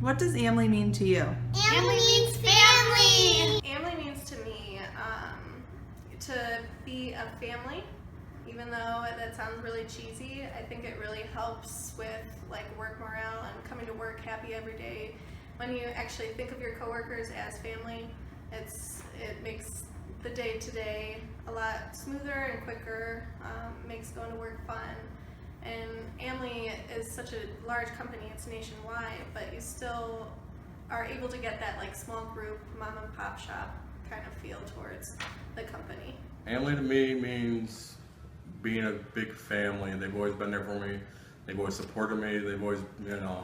What does Amli mean to you? Amli means family! Amli means to me to be a family. Even though that sounds really cheesy, I think it really helps with like work morale and coming to work happy every day. When you actually think of your coworkers as family, it makes the day-to-day a lot smoother and quicker, makes going to work fun. And Amli is such a large company, it's nationwide, but you still are able to get that like small group, mom and pop shop kind of feel towards the company. Amli to me means being a big family, and they've always been there for me. They've always supported me. They've always,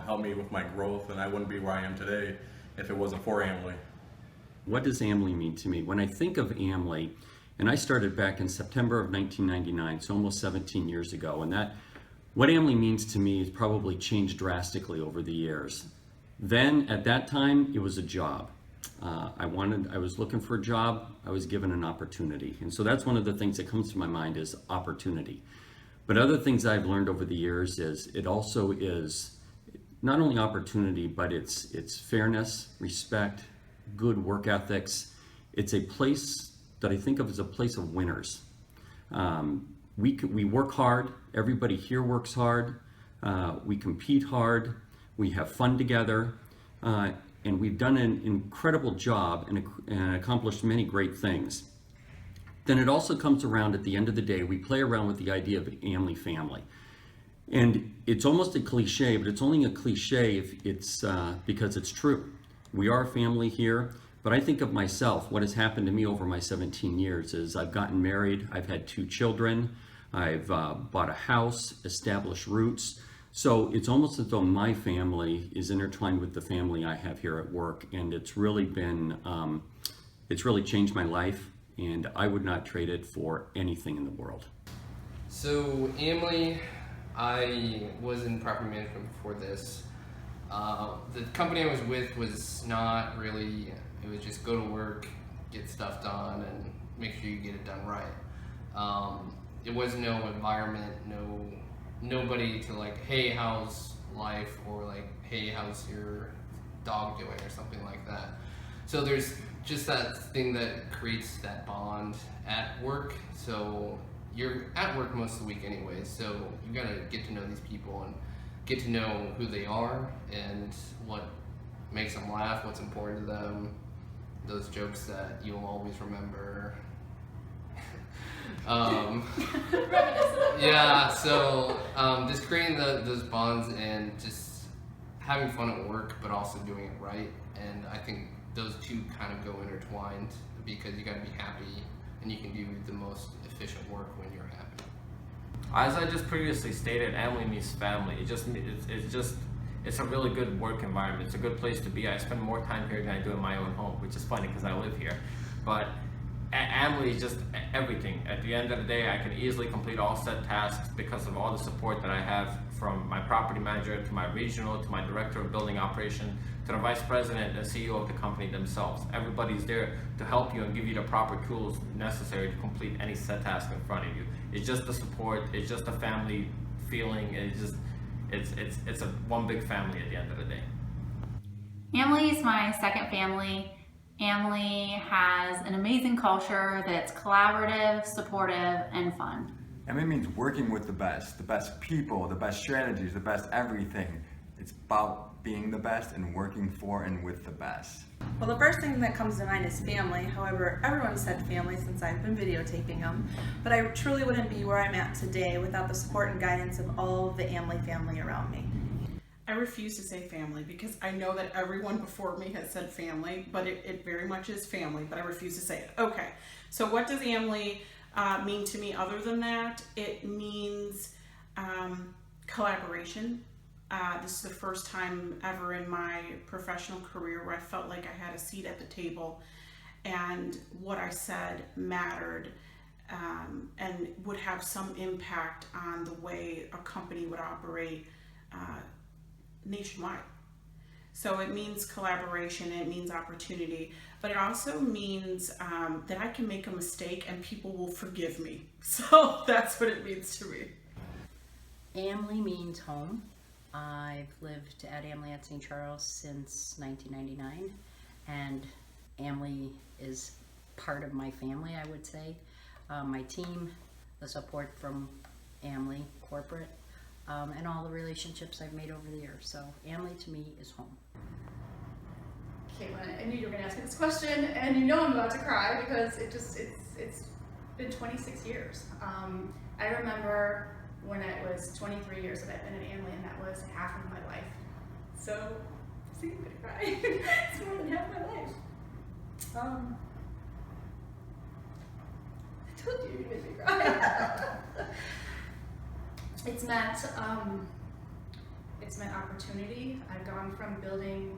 helped me with my growth, and I wouldn't be where I am today if it wasn't for Amli. What does Amli mean to me? When I think of Amli, and I started back in September of 1999, so almost 17 years ago, and what Amli means to me has probably changed drastically over the years. Then, at that time, it was a job. I was looking for a job, I was given an opportunity. And so that's one of the things that comes to my mind is opportunity. But other things I've learned over the years is it also is not only opportunity, but it's fairness, respect, good work ethics. It's a place that I think of as a place of winners. We work hard, everybody here works hard, we compete hard, we have fun together, and we've done an incredible job and accomplished many great things. Then it also comes around at the end of the day, we play around with the idea of Amli family. And it's almost a cliche, but it's only a cliche if it's because it's true. We are a family here, but I think of myself, what has happened to me over my 17 years is I've gotten married, I've had 2 children, I've bought a house, established roots. So it's almost as though my family is intertwined with the family I have here at work, and it's really been, it's really changed my life, and I would not trade it for anything in the world. So Amli, I was in property management before this. The company I was with was not really, it was just go to work, get stuff done, and make sure you get it done right. It was no environment, nobody to like, hey, how's life, or like, hey, how's your dog doing, or something like that. So there's just that thing that creates that bond at work. So you're at work most of the week anyways, so you gotta get to know these people and get to know who they are and what makes them laugh, what's important to them, those jokes that you'll always remember. Yeah, so just creating those bonds and just having fun at work, but also doing it right. And I think those two kind of go intertwined because you got to be happy and you can do the most efficient work when you're happy. As I just previously stated, Amli means family. It's a really good work environment. It's a good place to be. I spend more time here than I do in my own home, which is funny because I live here. But Amli is just everything. At the end of the day, I can easily complete all set tasks because of all the support that I have from my property manager to my regional to my director of building operation to the vice president and CEO of the company themselves. Everybody's there to help you and give you the proper tools necessary to complete any set task in front of you. It's just the support. It's just a family feeling. It's a one big family at the end of the day. Amli is my second family. Amli has an amazing culture that's collaborative, supportive, and fun. Amli means working with the best people, the best strategies, the best everything. It's about being the best and working for and with the best. Well, the first thing that comes to mind is family. However, everyone said family since I've been videotaping them. But I truly wouldn't be where I'm at today without the support and guidance of all of the Amli family around me. I refuse to say family because I know that everyone before me has said family, but it very much is family, but I refuse to say it. Okay, so what does Amli mean to me other than that? It means collaboration. This is the first time ever in my professional career where I felt like I had a seat at the table and what I said mattered and would have some impact on the way a company would operate nationwide. So it means collaboration, it means opportunity, but it also means that I can make a mistake and people will forgive me. So that's what it means to me. Amli means home. I've lived at Amli at St. Charles since 1999, and Amli is part of my family, I would say. My team, the support from Amli corporate, and all the relationships I've made over the years. So Amli to me is home. Caitlin, I knew you were going to ask me this question, and you know I'm about to cry because it's been 26 years. I remember when it was 23 years that I've been at Amli, and that was half of my life. So, see, I'm going to cry. It's more than half my life. I told you you'd make me cry. It's meant opportunity. I've gone from building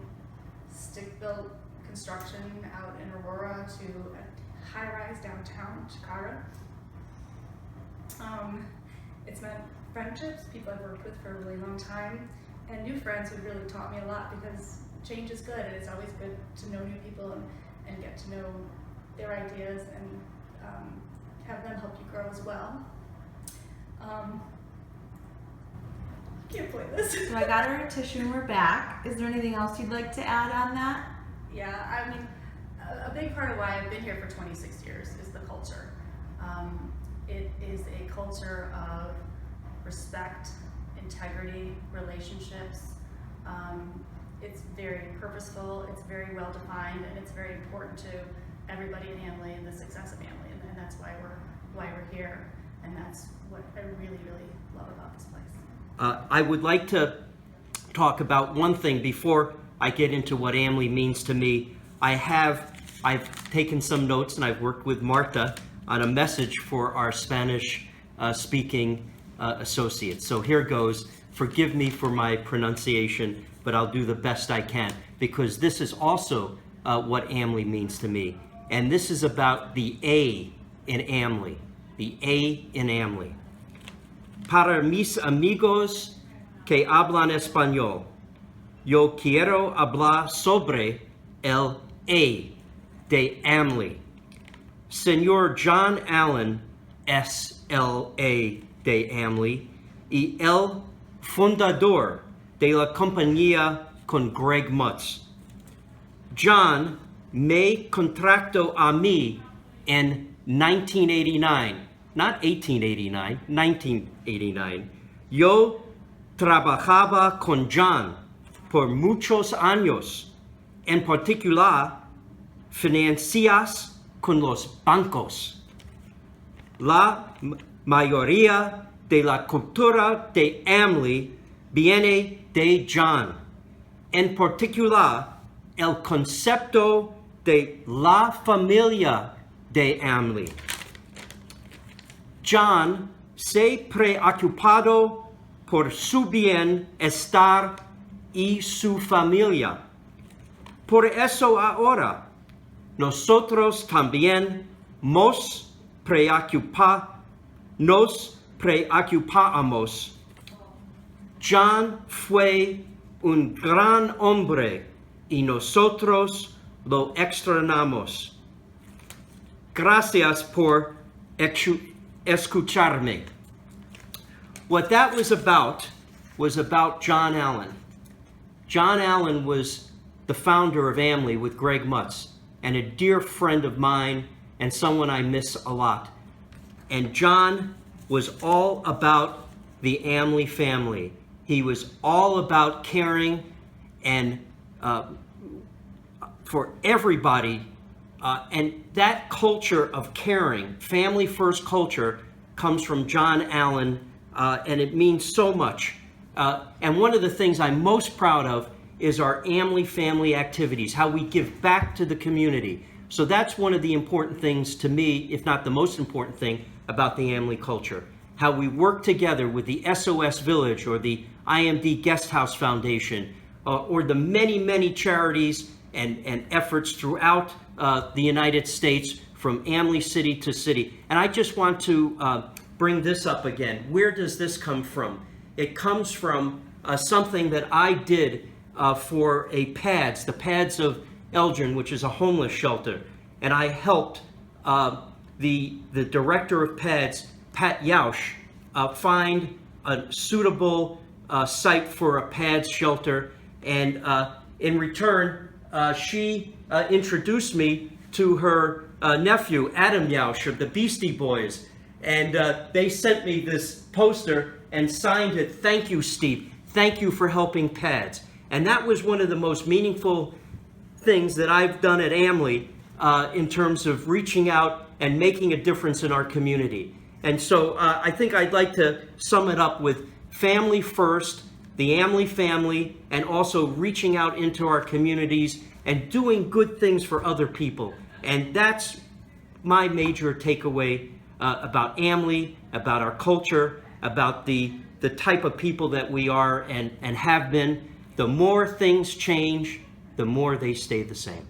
stick-built construction out in Aurora to a high-rise downtown Chicago. It's meant friendships, people I've worked with for a really long time, and new friends who've really taught me a lot, because change is good, and it's always good to know new people and get to know their ideas and have them help you grow as well. Can't play this. So I got her a tissue and we're back. Is there anything else you'd like to add on that? Yeah, I mean, a big part of why I've been here for 26 years is the culture. It is a culture of respect, integrity, relationships. It's very purposeful, it's very well defined, and it's very important to everybody in Amli and the success of Amli, and that's why we're here, and that's what I really, really love about this place. I would like to talk about one thing before I get into what Amli means to me. I've taken some notes, and I've worked with Marta on a message for our Spanish speaking associates. So here goes. Forgive me for my pronunciation, but I'll do the best I can, because this is also what Amli means to me. And this is about the A in Amli. The A in Amli. Para mis amigos que hablan español, yo quiero hablar sobre el A de Amli. Señor John Allen es el A de Amli y el fundador de la compañía con Greg Mutz. John me contrató a mí en 1989. Not 1889, 1989. Yo trabajaba con John por muchos años, en particular financias con los bancos. La mayoría de la cultura de Amli viene de John, en particular el concepto de la familia de Amli. John se preocupado por su bienestar y su familia. Por eso ahora nosotros también nos preocupamos. John fue un gran hombre y nosotros lo extrañamos. Gracias por escucharme. What that was about John Allen. John Allen was the founder of Amli with Greg Mutz, and a dear friend of mine and someone I miss a lot. And John was all about the Amli family. He was all about caring and for everybody. And that culture of caring, family first culture, comes from John Allen, and it means so much. And one of the things I'm most proud of is our Amli family activities, how we give back to the community. So that's one of the important things to me, if not the most important thing, about the Amli culture. How we work together with the SOS Village or the IMD Guest House Foundation, or the many, many charities and efforts throughout the United States, from Amli city to city. And I just want to bring this up again. Where does this come from? It comes from something that I did for the Pads of Elgin, which is a homeless shelter. And I helped the director of Pads, Pat Yausch, find a suitable site for a PADS shelter, and in return, she introduced me to her nephew, Adam Yauch of the Beastie Boys, and they sent me this poster and signed it, "Thank you, Steve. Thank you for helping PADS." And that was one of the most meaningful things that I've done at Amli in terms of reaching out and making a difference in our community. And so I think I'd like to sum it up with family first, the Amli family, and also reaching out into our communities and doing good things for other people. And that's my major takeaway about Amli, about our culture, about the type of people that we are and have been. The more things change, the more they stay the same.